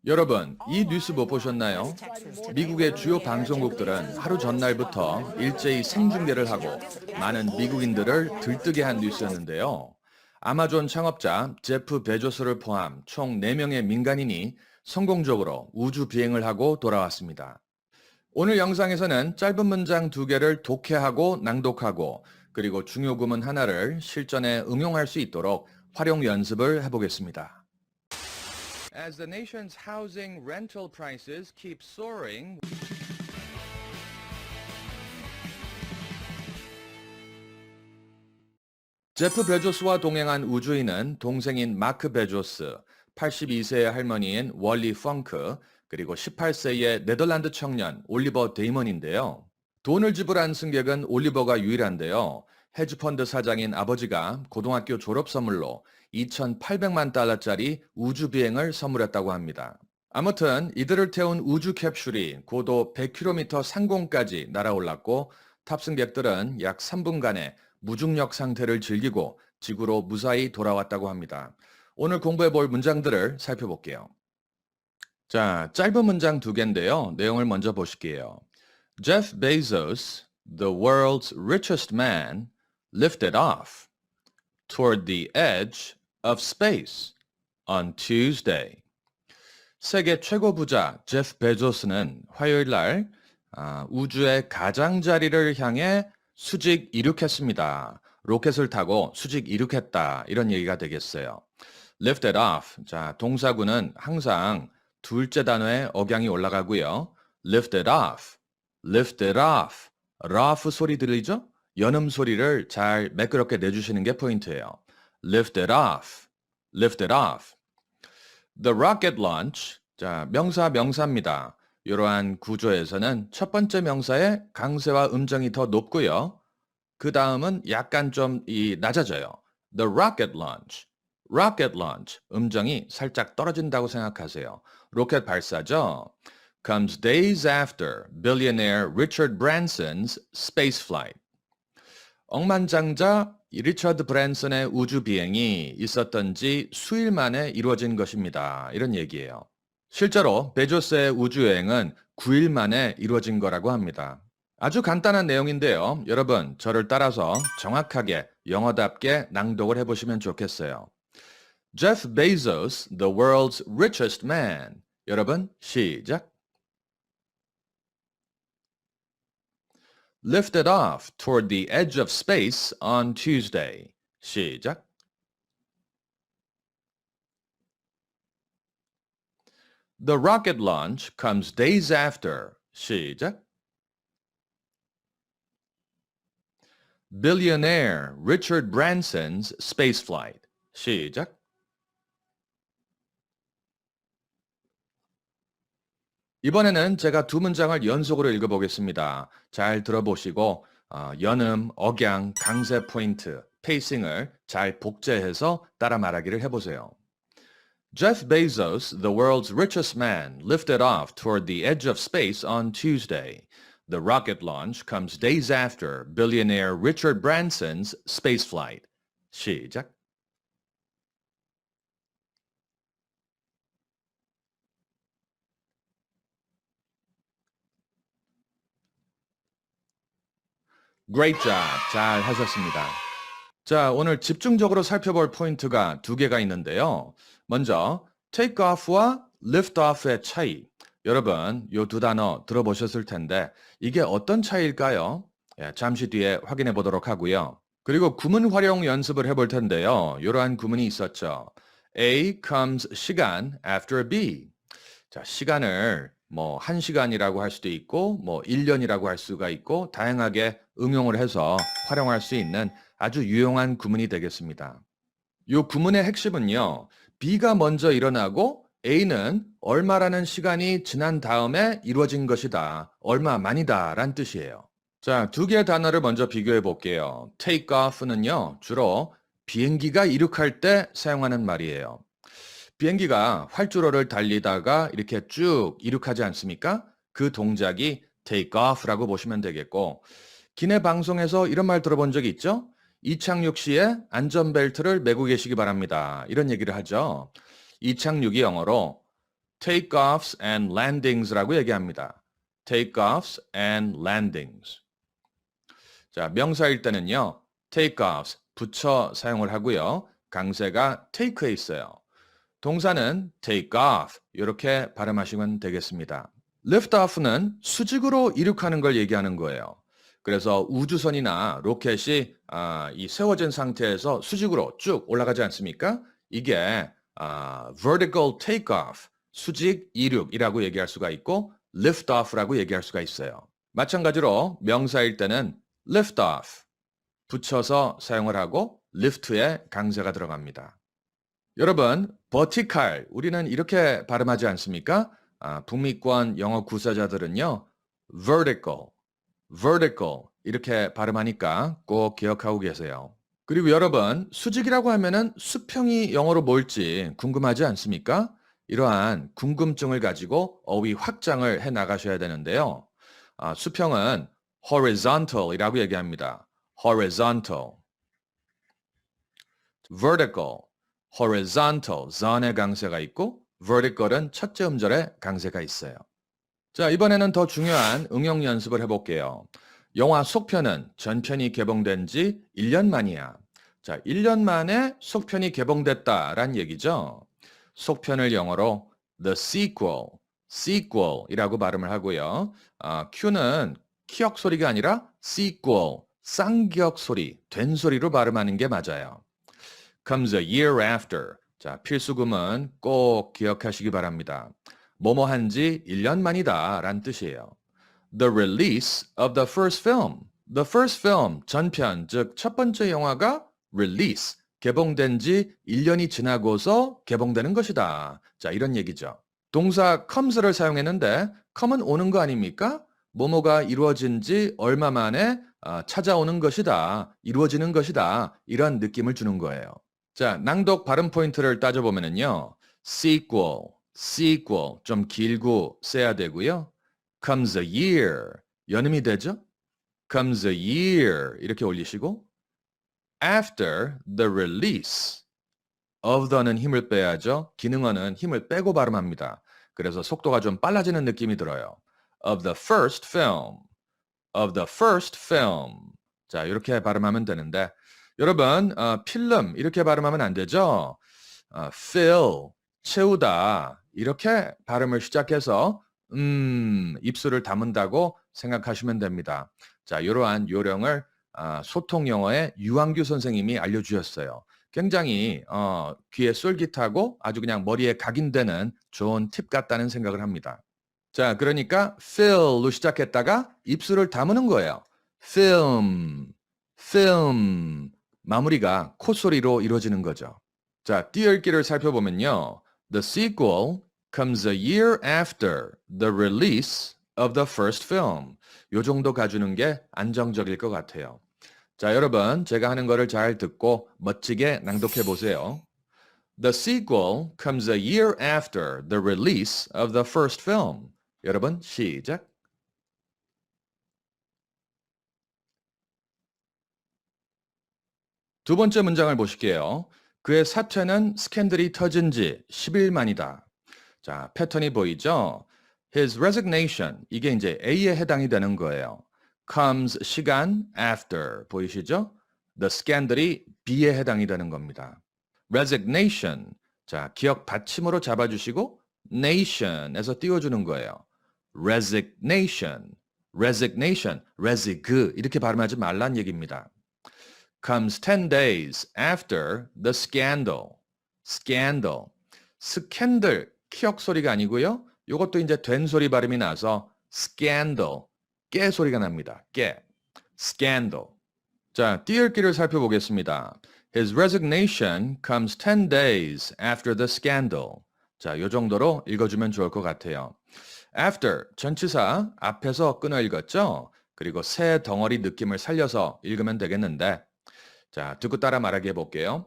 여러분, 이 뉴스 못 보셨나요? 미국의 주요 방송국들은 하루 전날부터 일제히 생중계를 하고 많은 미국인들을 들뜨게 한 뉴스였는데요. 아마존 창업자 제프 베조스를 포함 총 4명의 민간인이 성공적으로 우주 비행을 하고 돌아왔습니다. 오늘 영상에서는 짧은 문장 2개를 독해하고 낭독하고 그리고 중요 구문 하나를 실전에 응용할 수 있도록 활용 연습을 해보겠습니다. As the nation's housing rental prices keep soaring, 제프 베조스와 동행한 우주인은 동생인 마크 베조스, 82세의 할머니인 월리 펑크, 그리고 18세의 네덜란드 청년 올리버 데이먼인데요. 돈을 지불한 승객은 올리버가 유일한데요. 헤지펀드 사장인 아버지가 고등학교 졸업 선물로 2,800만 달러짜리 우주 비행을 선물했다고 합니다. 아무튼 이들을 태운 우주 캡슐이 고도 100km 상공까지 날아올랐고 탑승객들은 약 3분간의 무중력 상태를 즐기고 지구로 무사히 돌아왔다고 합니다. 오늘 공부해 볼 문장들을 살펴볼게요. 자, 짧은 문장 2개인데요. 내용을 먼저 보실게요. Jeff Bezos, the world's richest man, lifted off toward the edge of space on Tuesday. 세계 최고 부자 제프 베조스는 화요일 날 우주의 가장자리를 향해 수직 이륙했습니다. 로켓을 타고 수직 이륙했다. 이런 얘기가 되겠어요. lifted off. 자, 동사구는 항상 둘째 단어에 억양이 올라가고요. lifted off. lifted off. rough 소리 들리죠? 연음 소리를 잘 매끄럽게 내주시는 게 포인트예요. lifted off. lifted off. The rocket launch. 자, 명사입니다. 이러한 구조에서는 첫 번째 명사의 강세와 음정이 더 높고요. 그 다음은 약간 좀 낮아져요. The rocket launch. rocket launch. 음정이 살짝 떨어진다고 생각하세요. 로켓 발사죠. Comes days after billionaire Richard Branson's space flight. 억만장자 리처드 브랜슨의 우주 비행이 있었던 지 수일 만에 이루어진 것입니다. 이런 얘기예요. 실제로 베조스의 우주여행은 9일 만에 이루어진 거라고 합니다. 아주 간단한 내용인데요. 여러분, 저를 따라서 정확하게 영어답게 낭독을 해보시면 좋겠어요. Jeff Bezos, the world's richest man. 여러분, 시작. Lifted off toward the edge of space on Tuesday. 시작. The rocket launch comes days after. 시작. Billionaire Richard Branson's spaceflight. 시작. 이번에는 제가 2문장을 연속으로 읽어보겠습니다. 잘 들어보시고 연음, 억양, 강세 포인트, 페이싱을 잘 복제해서 따라 말하기를 해보세요. Jeff Bezos, the world's richest man, lifted off toward the edge of space on Tuesday. The rocket launch comes days after billionaire Richard Branson's spaceflight. 시작. Great job. 잘 하셨습니다. 자, 오늘 집중적으로 살펴볼 포인트가 2개가 있는데요. 먼저 take off와 lift off의 차이. 여러분, 이 2단어 들어보셨을 텐데 이게 어떤 차이일까요? 잠시 뒤에 확인해 보도록 하고요. 그리고 구문 활용 연습을 해볼 텐데요. 이러한 구문이 있었죠. A comes 시간 after B. 자, 시간을 1시간이라고 할 수도 있고 1년이라고 할 수가 있고 다양하게 응용을 해서 활용할 수 있는 아주 유용한 구문이 되겠습니다. 이 구문의 핵심은요. B가 먼저 일어나고 A는 얼마라는 시간이 지난 다음에 이루어진 것이다. 얼마만이다 란 뜻이에요. 자, 2개의 단어를 먼저 비교해 볼게요. take off는요. 주로 비행기가 이륙할 때 사용하는 말이에요. 비행기가 활주로를 달리다가 이렇게 쭉 이륙하지 않습니까? 그 동작이 take off라고 보시면 되겠고 기내 방송에서 이런 말 들어본 적이 있죠? 이착륙 시에 안전벨트를 매고 계시기 바랍니다. 이런 얘기를 하죠. 이착륙이 영어로 takeoffs and landings라고 얘기합니다. takeoffs and landings. 자, 명사일 때는요. takeoffs 붙여 사용을 하고요. 강세가 take에 있어요. 동사는 take off 이렇게 발음하시면 되겠습니다. lift off는 수직으로 이륙하는 걸 얘기하는 거예요. 그래서 우주선이나 로켓이 이 세워진 상태에서 수직으로 쭉 올라가지 않습니까? 이게 vertical takeoff, 수직 이륙이라고 얘기할 수가 있고 lift off라고 얘기할 수가 있어요. 마찬가지로 명사일 때는 lift off, 붙여서 사용을 하고 lift에 강세가 들어갑니다. 여러분, vertical, 우리는 이렇게 발음하지 않습니까? 북미권 영어 구사자들은요, vertical, vertical 이렇게 발음하니까 꼭 기억하고 계세요. 그리고 여러분, 수직이라고 하면은 수평이 영어로 뭘지 궁금하지 않습니까? 이러한 궁금증을 가지고 어휘 확장을 해 나가셔야 되는데요. 수평은 horizontal이라고 얘기합니다. horizontal, vertical, horizontal, zon의 강세가 있고 vertical은 첫째 음절에 강세가 있어요. 자, 이번에는 더 중요한 응용 연습을 해볼게요. 영화 속편은 전편이 개봉된 지 1년 만이야. 자, 1년 만에 속편이 개봉됐다란 얘기죠. 속편을 영어로 the sequel이라고 발음을 하고요. Q는 키역 소리가 아니라 sequel, 쌍기역 소리, 된 소리로 발음하는 게 맞아요. comes a year after. 자, 필수구문 꼭 기억하시기 바랍니다. 뭐뭐 한지 1년 만이다 란 뜻이에요. The release of the first film. The first film, 전편, 즉 첫 번째 영화가 release, 개봉된 지 1년이 지나고서 개봉되는 것이다. 자, 이런 얘기죠. 동사 comes를 사용했는데 come은 오는 거 아닙니까? 뭐뭐가 이루어진 지 얼마 만에 찾아오는 것이다, 이루어지는 것이다, 이런 느낌을 주는 거예요. 자, 낭독 발음 포인트를 따져보면요. sequel, 좀 길고 세야 되고요. comes a year, 연음이 되죠? comes a year, 이렇게 올리시고 after the release of the는 힘을 빼야죠. 기능어는 힘을 빼고 발음합니다. 그래서 속도가 좀 빨라지는 느낌이 들어요. of the first film, of the first film. 자, 이렇게 발음하면 되는데 여러분, 필름 이렇게 발음하면 안 되죠? fill, 채우다 이렇게 발음을 시작해서 입술을 다문다고 생각하시면 됩니다. 자, 이러한 요령을 소통 영어의 유한규 선생님이 알려주셨어요. 굉장히 귀에 쏠깃하고 아주 그냥 머리에 각인되는 좋은 팁 같다는 생각을 합니다. 자, 그러니까 fill로 시작했다가 입술을 다무는 거예요. film. 마무리가 콧소리로 이루어지는 거죠. 자, 띄어읽기를 살펴보면요. The sequel comes a year after the release of the first film. 요 정도 가주는 게 안정적일 것 같아요. 자, 여러분, 제가 하는 거를 잘 듣고 멋지게 낭독해 보세요. The sequel comes a year after the release of the first film. 여러분, 시작. 두 번째 문장을 보실게요. 그의 사퇴는 스캔들이 터진 지 10일 만이다. 자, 패턴이 보이죠? His resignation, 이게 이제 A에 해당이 되는 거예요. comes, 시간, after, 보이시죠? The scandal이 B에 해당이 되는 겁니다. resignation, 자, 기억 받침으로 잡아주시고 nation에서 띄워주는 거예요. resignation, resig, 이렇게 발음하지 말란 얘기입니다. comes 10 days after the scandal. 스캔들, 키역 소리가 아니고요. 이것도 이제 된 소리 발음이 나서 scandal, 깨 소리가 납니다. 깨, scandal. 자, 띄어읽기를 살펴보겠습니다. His resignation comes 10 days after the scandal. 자, 요 정도로 읽어주면 좋을 것 같아요. after, 전치사 앞에서 끊어 읽었죠? 그리고 새 덩어리 느낌을 살려서 읽으면 되겠는데 자, 듣고 따라 말하기 해볼게요.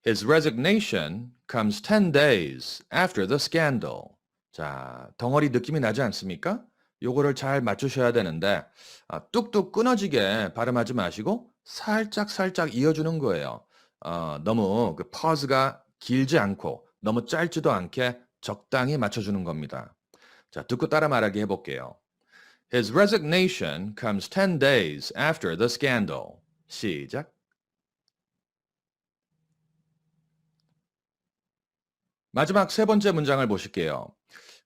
His resignation comes 10 days after the scandal. 자, 덩어리 느낌이 나지 않습니까? 요거를 잘 맞추셔야 되는데 뚝뚝 끊어지게 발음하지 마시고 살짝 이어주는 거예요. 너무 그 pause가 길지 않고 너무 짧지도 않게 적당히 맞춰주는 겁니다. 자, 듣고 따라 말하기 해볼게요. His resignation comes 10 days after the scandal. 시작. 마지막 세 번째 문장을 보실게요.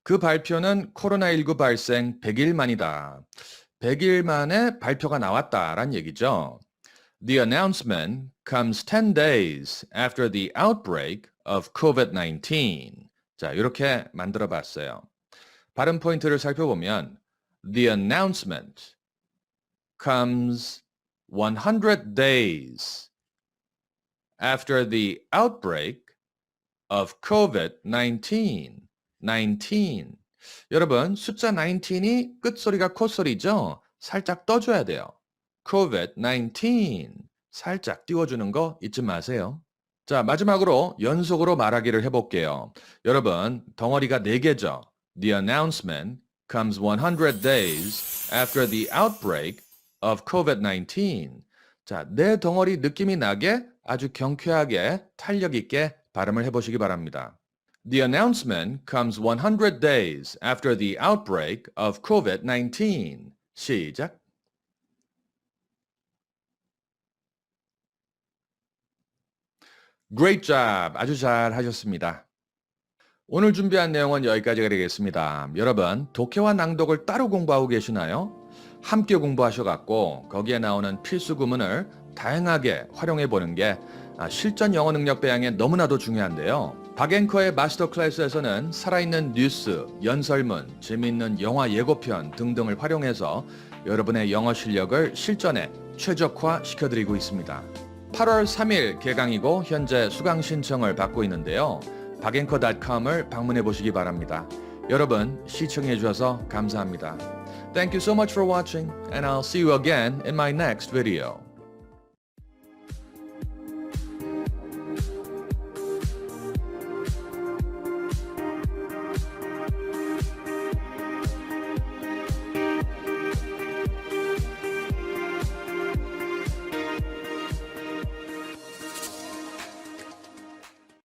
그 발표는 코로나19 발생 100일 만이다. 100일 만에 발표가 나왔다란 얘기죠. The announcement comes 10 days after the outbreak of COVID-19. 자, 이렇게 만들어 봤어요. 발음 포인트를 살펴보면 The announcement comes 100 days after the outbreak of COVID-19. 19. 여러분, 숫자 19이 끝소리가 콧소리죠? 살짝 떠줘야 돼요. COVID-19. 살짝 띄워주는 거 잊지 마세요. 자, 마지막으로 연속으로 말하기를 해볼게요. 여러분, 덩어리가 4개죠? The announcement comes 100 days after the outbreak of COVID-19. 자, 내 덩어리 느낌이 나게 아주 경쾌하게 탄력 있게 발음을 해보시기 바랍니다. The announcement comes 100 days after the outbreak of COVID-19. 시작. Great job! 아주 잘 하셨습니다. 오늘 준비한 내용은 여기까지가 되겠습니다. 여러분, 독해와 낭독을 따로 공부하고 계시나요? 함께 공부하셔갖고 거기에 나오는 필수 구문을 다양하게 활용해 보는 게 실전 영어 능력 배양에 너무나도 중요한데요. 박앵커의 마스터 클래스에서는 살아있는 뉴스, 연설문, 재미있는 영화 예고편 등등을 활용해서 여러분의 영어 실력을 실전에 최적화 시켜드리고 있습니다. 8월 3일 개강이고 현재 수강 신청을 받고 있는데요. 박앵커.com을 방문해 보시기 바랍니다. 여러분 시청해 주셔서 감사합니다. Thank you so much for watching and I'll see you again in my next video.